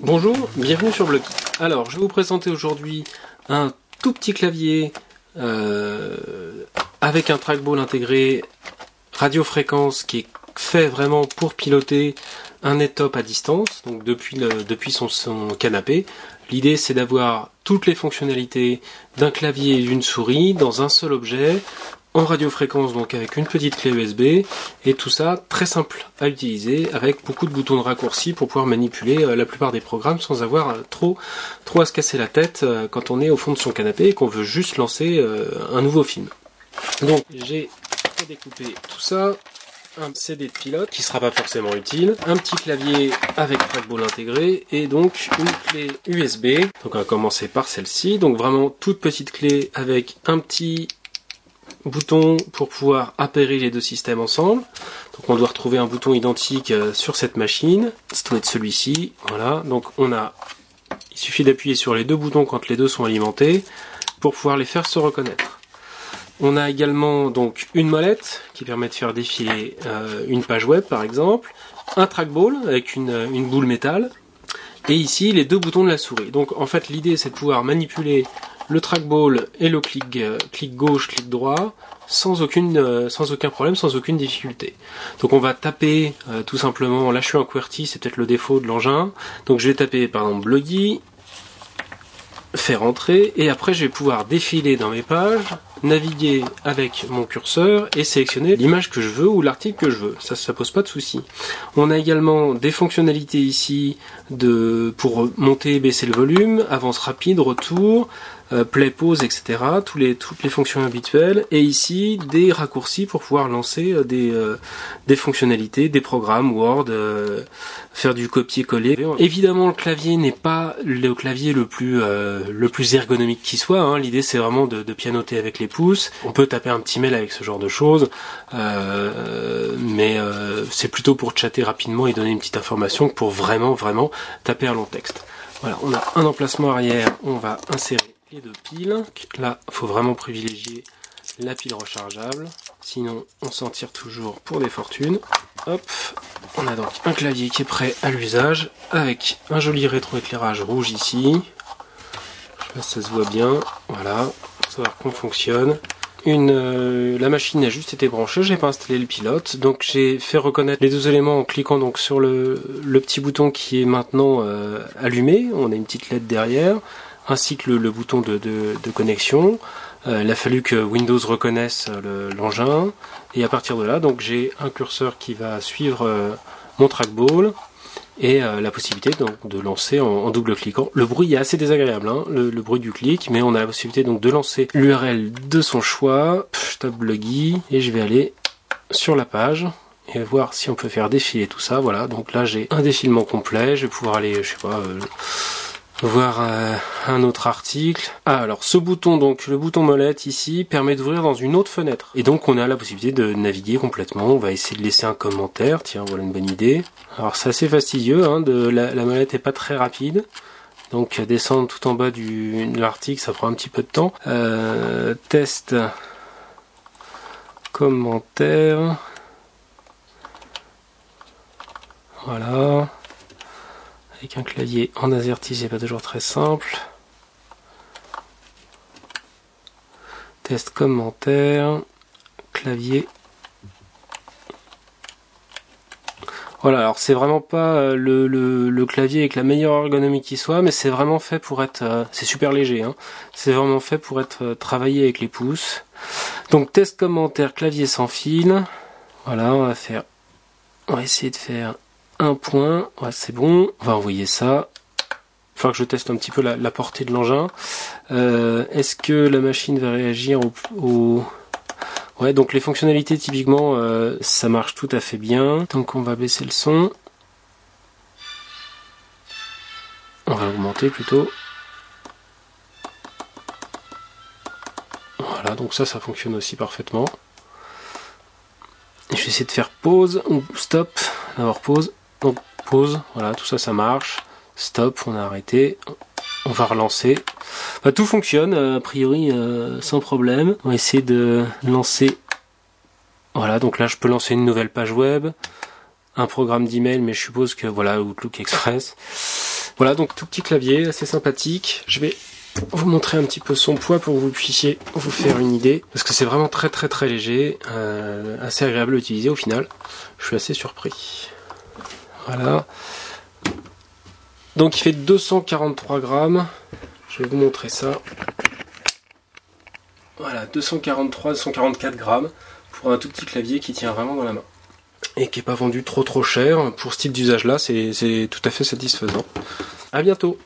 Bonjour, bienvenue sur Blocky. Alors, je vais vous présenter aujourd'hui un tout petit clavier avec un trackball intégré radiofréquence qui est fait vraiment pour piloter un net-top à distance, donc depuis son canapé. L'idée, c'est d'avoir toutes les fonctionnalités d'un clavier et d'une souris dans un seul objet, en radiofréquence, donc avec une petite clé USB, et tout ça très simple à utiliser, avec beaucoup de boutons de raccourci pour pouvoir manipuler la plupart des programmes sans avoir trop à se casser la tête quand on est au fond de son canapé et qu'on veut juste lancer un nouveau film. Donc j'ai découpé tout ça, un CD de pilote qui sera pas forcément utile, un petit clavier avec trackball intégré et donc une clé USB. Donc on va commencer par celle-ci, donc vraiment toute petite clé avec un petit bouton pour pouvoir appairer les deux systèmes ensemble. Donc on doit retrouver un bouton identique sur cette machine, ça doit être celui-ci, voilà. Donc il suffit d'appuyer sur les deux boutons quand les deux sont alimentés pour pouvoir les faire se reconnaître. On a également donc une molette qui permet de faire défiler une page web par exemple, un trackball avec une boule métal, et ici les deux boutons de la souris. Donc en fait l'idée c'est de pouvoir manipuler le trackball et le clic gauche, clic droit sans aucun problème, sans aucune difficulté. Donc on va taper tout simplement, là je suis en QWERTY, c'est peut-être le défaut de l'engin, donc je vais taper par exemple Blocky, faire entrer, et après je vais pouvoir défiler dans mes pages, naviguer avec mon curseur et sélectionner l'image que je veux ou l'article que je veux. Ça pose pas de souci. On a également des fonctionnalités ici pour monter et baisser le volume, avance rapide, retour, play, pause, etc. Toutes les fonctions habituelles. Et ici des raccourcis pour pouvoir lancer des fonctionnalités, des programmes Word, faire du copier-coller. Évidemment, le clavier n'est pas le clavier le plus ergonomique qui soit, hein. L'idée c'est vraiment de pianoter avec les pouces. On peut taper un petit mail avec ce genre de choses, mais c'est plutôt pour chatter rapidement et donner une petite information que pour vraiment taper un long texte. Voilà, on a un emplacement arrière, on va insérer les deux piles. Là, il faut vraiment privilégier la pile rechargeable, sinon on s'en tire toujours pour des fortunes. Hop, on a donc un clavier qui est prêt à l'usage, avec un joli rétroéclairage rouge ici. Je sais pas si ça se voit bien, voilà, pour savoir qu'on fonctionne. La machine a juste été branchée, j'ai pas installé le pilote, donc j'ai fait reconnaître les deux éléments en cliquant donc sur le petit bouton qui est maintenant allumé. On a une petite LED derrière, ainsi que le bouton de connexion. Il a fallu que Windows reconnaisse l'engin, et à partir de là, donc j'ai un curseur qui va suivre mon trackball, et la possibilité donc de lancer en double-cliquant. Le bruit est assez désagréable, hein, le bruit du clic, mais on a la possibilité donc de lancer l'URL de son choix. Je tape Blocky et je vais aller sur la page et voir si on peut faire défiler tout ça. Voilà, donc là j'ai un défilement complet, je vais pouvoir aller, je sais pas, voir un autre article. Alors ce bouton, donc le bouton molette ici, permet d'ouvrir dans une autre fenêtre. Et donc on a la possibilité de naviguer complètement. On va essayer de laisser un commentaire. Tiens, voilà une bonne idée. Alors c'est assez fastidieux, hein, la molette est pas très rapide. Donc descendre tout en bas de l'article, ça prend un petit peu de temps. Test, commentaire. Voilà. Avec un clavier en AZERTY, c'est pas toujours très simple. Test commentaire, clavier. Voilà, alors c'est vraiment pas le clavier avec la meilleure ergonomie qui soit, mais c'est vraiment fait pour être, c'est super léger, hein. C'est vraiment fait pour être travaillé avec les pouces. Donc test commentaire, clavier sans fil. Voilà, on va essayer de faire un point. Ouais, c'est bon. On va envoyer ça. Il faudra que je teste un petit peu la portée de l'engin. Est-ce que la machine va réagir au... Ouais, donc les fonctionnalités typiquement ça marche tout à fait bien. Donc on va baisser le son. On va augmenter plutôt. Voilà, donc ça fonctionne aussi parfaitement. Je vais essayer de faire pause ou stop. D'abord pause. Donc pause, voilà, tout ça marche. Stop, on a arrêté. On va relancer. Bah, tout fonctionne a priori sans problème. On va essayer de lancer. Voilà, donc là je peux lancer une nouvelle page web, un programme d'email, mais je suppose que voilà, Outlook Express. Voilà, donc tout petit clavier, assez sympathique. Je vais vous montrer un petit peu son poids pour que vous puissiez vous faire une idée, parce que c'est vraiment très très très léger, assez agréable à utiliser au final. Je suis assez surpris. Voilà. Donc il fait 243 grammes. Je vais vous montrer ça. Voilà, 244 grammes pour un tout petit clavier qui tient vraiment dans la main. Et qui n'est pas vendu trop cher. Pour ce type d'usage là, c'est tout à fait satisfaisant. À bientôt!